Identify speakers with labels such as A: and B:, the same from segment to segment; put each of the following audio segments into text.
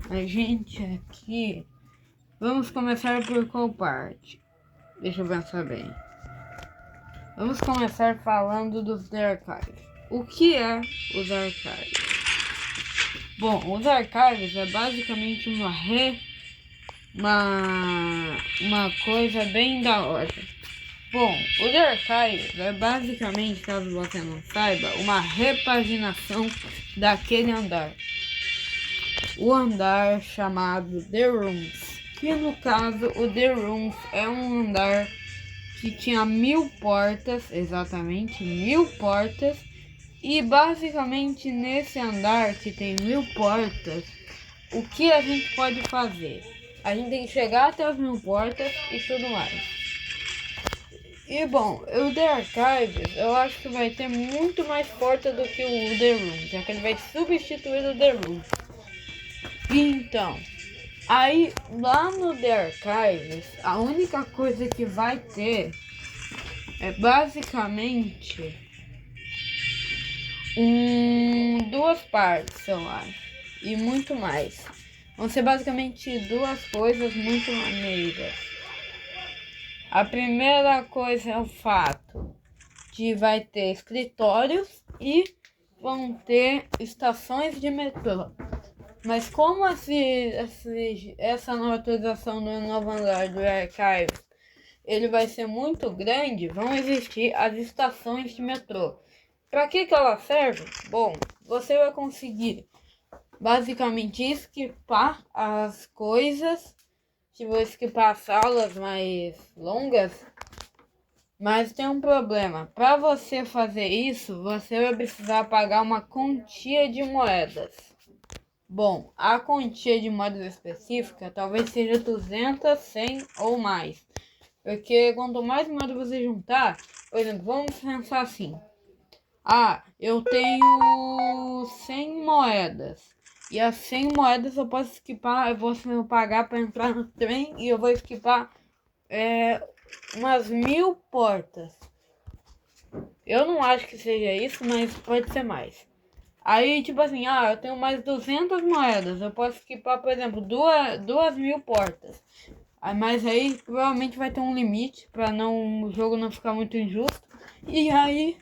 A: A gente aqui... Vamos começar por qual parte? Deixa eu pensar bem. Vamos começar falando dos The Archives. O que é os Archives? Bom, os Archives é basicamente uma coisa bem da hora. Bom, o The Archives é basicamente, caso você não saiba, uma repaginação daquele andar. O andar chamado The Rooms, que no caso o The Rooms é um andar que tinha 1000 portas, exatamente 1000 portas, e basicamente nesse andar que tem 1000 portas, o que a gente pode fazer? A gente tem que chegar até as 1000 portas e tudo mais. E bom, o The Archives eu acho que vai ter muito mais porta do que o The Room, já que ele vai substituir o The Room. Então, aí lá no The Archives, a única coisa que vai ter é basicamente duas partes, eu acho, e muito mais. Vão ser basicamente duas coisas muito maneiras. A primeira coisa é o fato de vai ter escritórios e vão ter estações de metrô. Mas como essa nova atualização do novo andar do Archive ele vai ser muito grande, vão existir as estações de metrô. Para que ela serve? Bom, você vai conseguir basicamente esquipar as coisas, se você esquipar as salas mais longas. Mas tem um problema, para você fazer isso, você vai precisar pagar uma quantia de moedas. Bom, a quantia de moedas específica talvez seja 200, 100 ou mais. Porque quanto mais moedas você juntar, por exemplo, vamos pensar assim. Eu tenho 100 moedas. E as 100 moedas eu posso esquipar, eu vou pagar para entrar no trem e eu vou esquipar umas 1000 portas. Eu não acho que seja isso, mas pode ser mais. Aí, tipo assim, eu tenho mais 200 moedas. Eu posso esquipar, por exemplo, 2000 portas. Mas aí, provavelmente vai ter um limite para o jogo não ficar muito injusto. E aí,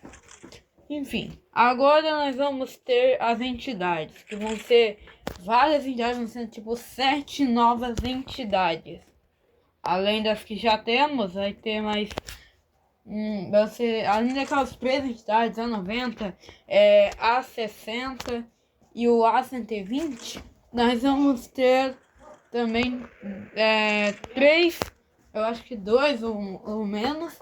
A: enfim. Agora nós vamos ter as entidades, que vão ser várias entidades, vão ser tipo 7 novas entidades. Além das que já temos, vai ter mais... vai ser, além daquelas 3 entidades, A90, A60 e o A120, nós vamos ter também 3, eu acho que 2 ou menos,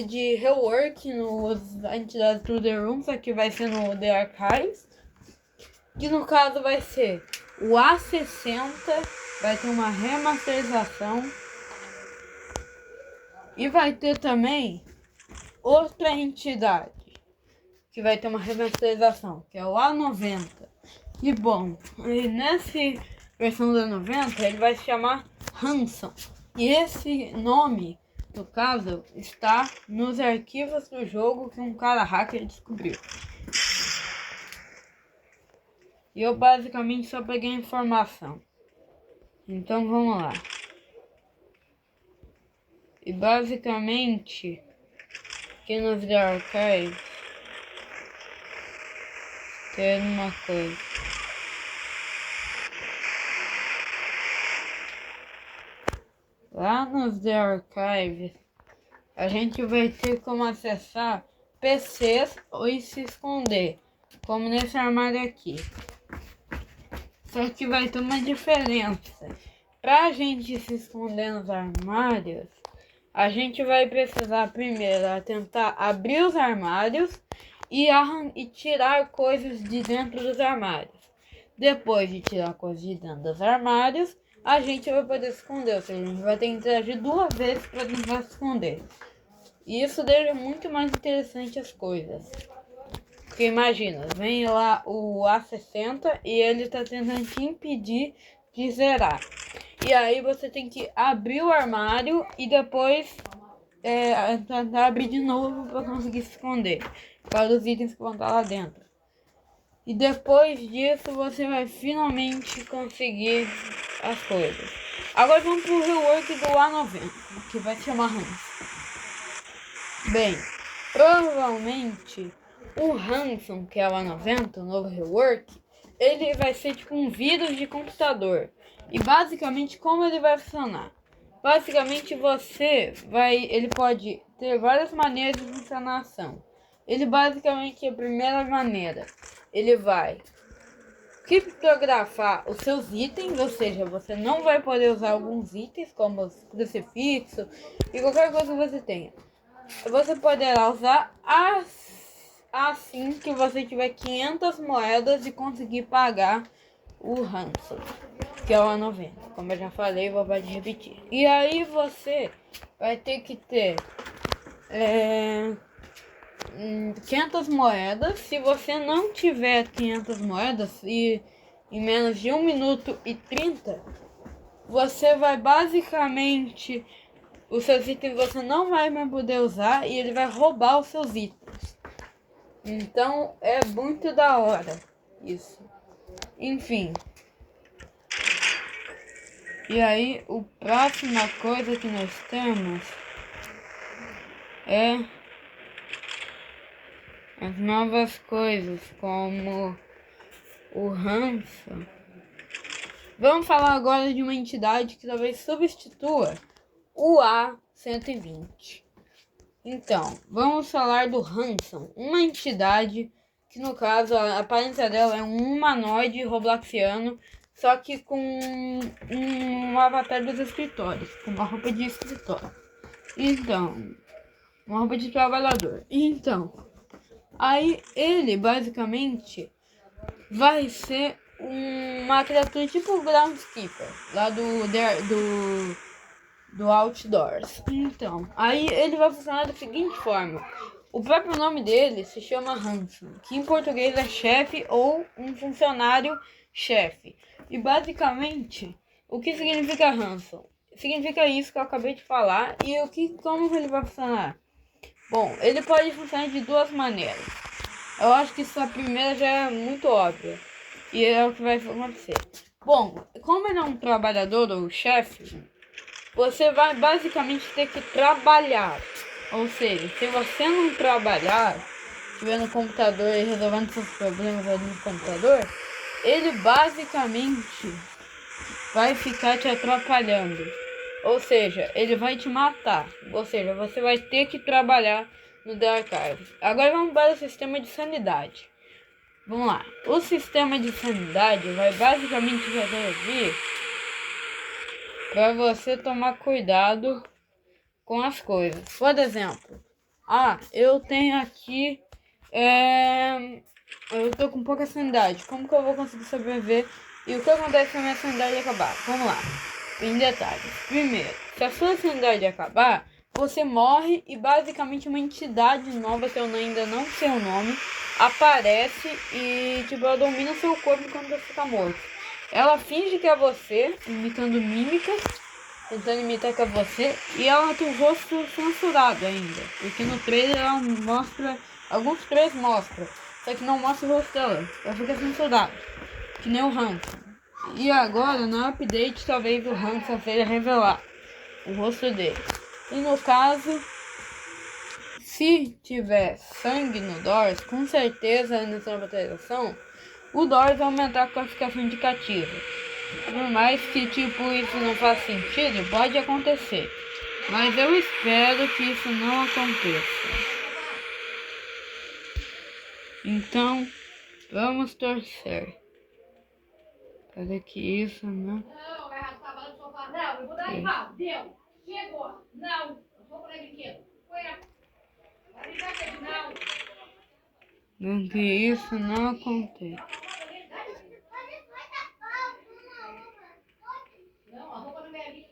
A: de rework nos entidades do The Rooms, aqui vai ser no The Archives, que no caso vai ser o A60, vai ter uma remasterização. E vai ter também outra entidade que vai ter uma remasterização, que é o A90. E bom, nessa versão da 90 ele vai se chamar Hanson. E esse nome, no caso, está nos arquivos do jogo que um cara hacker descobriu. E eu basicamente só peguei a informação. Então vamos lá. E basicamente, aqui nos The Archives, tem uma coisa. Lá nos The Archives, a gente vai ter como acessar PCs e se esconder, como nesse armário aqui. Só que vai ter uma diferença. Pra gente se esconder nos armários, a gente vai precisar primeiro tentar abrir os armários e tirar coisas de dentro dos armários. Depois de tirar coisas de dentro dos armários, a gente vai poder se esconder, ou seja, a gente vai ter que interagir 2 vezes para tentar se esconder. E isso deixa muito mais interessante as coisas. Porque imagina, vem lá o A60 e ele está tentando te impedir de zerar. E aí você tem que abrir o armário e depois tentar abrir de novo para conseguir se esconder para os itens que vão estar lá dentro. E depois disso você vai finalmente conseguir as coisas. Agora vamos pro rework do A90, que vai se chamar Hanson. Bem, provavelmente o Hanson, que é o A90, o novo rework, ele vai ser tipo um vírus de computador. E basicamente como ele vai funcionar? Basicamente ele pode ter várias maneiras de funcionação. Ele basicamente, a primeira maneira, ele vai criptografar os seus itens, ou seja, você não vai poder usar alguns itens como os crucifixo e qualquer coisa que você tenha. Você poderá usar assim que você tiver 500 moedas e conseguir pagar o ransom, que é o A90, como eu já falei, vou repetir. E aí você vai ter que ter 500 moedas. Se você não tiver 500 moedas e em menos de 1 minuto e 30, você vai basicamente, os seus itens você não vai mais poder usar e ele vai roubar os seus itens. Então é muito da hora isso. Enfim. E aí, a próxima coisa que nós temos é as novas coisas, como o Hanson. Vamos falar agora de uma entidade que talvez substitua o A120. Então, vamos falar do Hanson, uma entidade que, no caso, a aparência dela é um humanoide robloxiano, só que com um avatar dos escritórios, com uma roupa de escritório. Então, uma roupa de trabalhador. Então, aí ele basicamente vai ser uma criatura tipo o Groundskeeper, lá do Outdoors. Então, aí ele vai funcionar da seguinte forma. O próprio nome dele se chama Hanson, que em português é chefe ou um funcionário chefe. E basicamente, o que significa Hanson? Significa isso que eu acabei de falar. E como ele vai funcionar? Bom, ele pode funcionar de duas maneiras. Eu acho que essa primeira já é muito óbvia. E é o que vai acontecer. Bom, como ele é um trabalhador ou chefe, você vai basicamente ter que trabalhar. Ou seja, se você não trabalhar, estiver no computador e resolvendo seus problemas ali no computador, ele basicamente vai ficar te atrapalhando. Ou seja, ele vai te matar. Ou seja, você vai ter que trabalhar no The Archive. Agora vamos para o sistema de sanidade. Vamos lá. O sistema de sanidade vai basicamente servir para você tomar cuidado com as coisas. Por exemplo, eu tenho aqui, eu tô com pouca sanidade. Como que eu vou conseguir sobreviver? E o que acontece se a minha sanidade acabar? Vamos lá, em detalhes. Primeiro, se a sua sanidade acabar, você morre e basicamente uma entidade nova, que eu ainda não sei o nome, aparece e tipo, ela domina o seu corpo quando você fica morto. Ela finge que é você, imitando mímicas, tentando imitar que é você, e ela tem o rosto censurado ainda, porque no trailer ela mostra, alguns trailers mostram, só que não mostra o rosto dela, ela fica censurada, que nem o Hanson. E agora, no update, talvez o Hanson seja revelar o rosto dele. E no caso, se tiver sangue no Doors, com certeza nessa nova atualização, o Doors vai aumentar a classificação indicativa. Por mais que tipo isso não faça sentido, pode acontecer. Mas eu espero que isso não aconteça. Então, vamos torcer para que isso não...
B: Não, vai raspar no sofá. Não, eu vou dar igual. Deu. Chegou. Não. Eu vou comer brinquedo. Foi. Não.
A: Para que isso não aconteça.
B: Não, a roupa não é ali.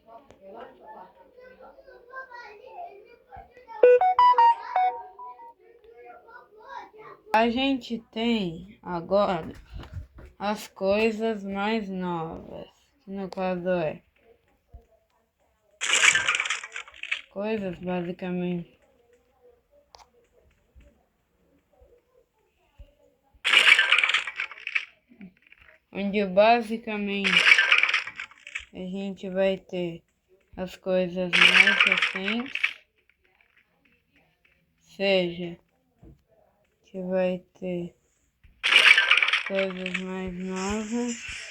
A: A gente tem agora as coisas mais novas, que no caso é coisas basicamente. onde basicamente a gente vai ter as coisas mais recentes, seja, que vai ter coisas mais novas.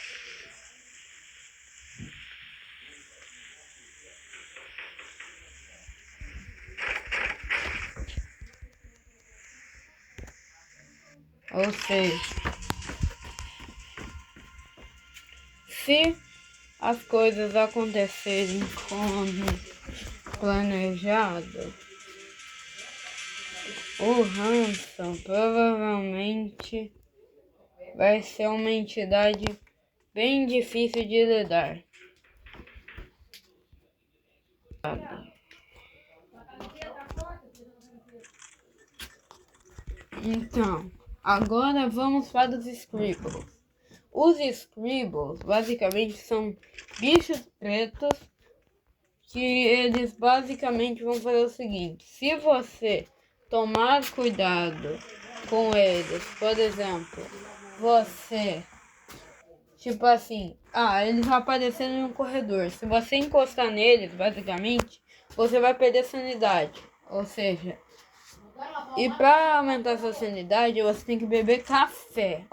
A: Ou seja, se as coisas acontecerem como planejado, o Hanson provavelmente vai ser uma entidade bem difícil de lidar. Então, agora vamos para os Scribbles. Os Scribbles basicamente são bichos pretos que eles basicamente vão fazer o seguinte: se você tomar cuidado com eles, por exemplo, você, tipo assim, eles apareceram em um corredor, se você encostar neles, basicamente, você vai perder sanidade, ou seja, e para aumentar sua sanidade, você tem que beber café.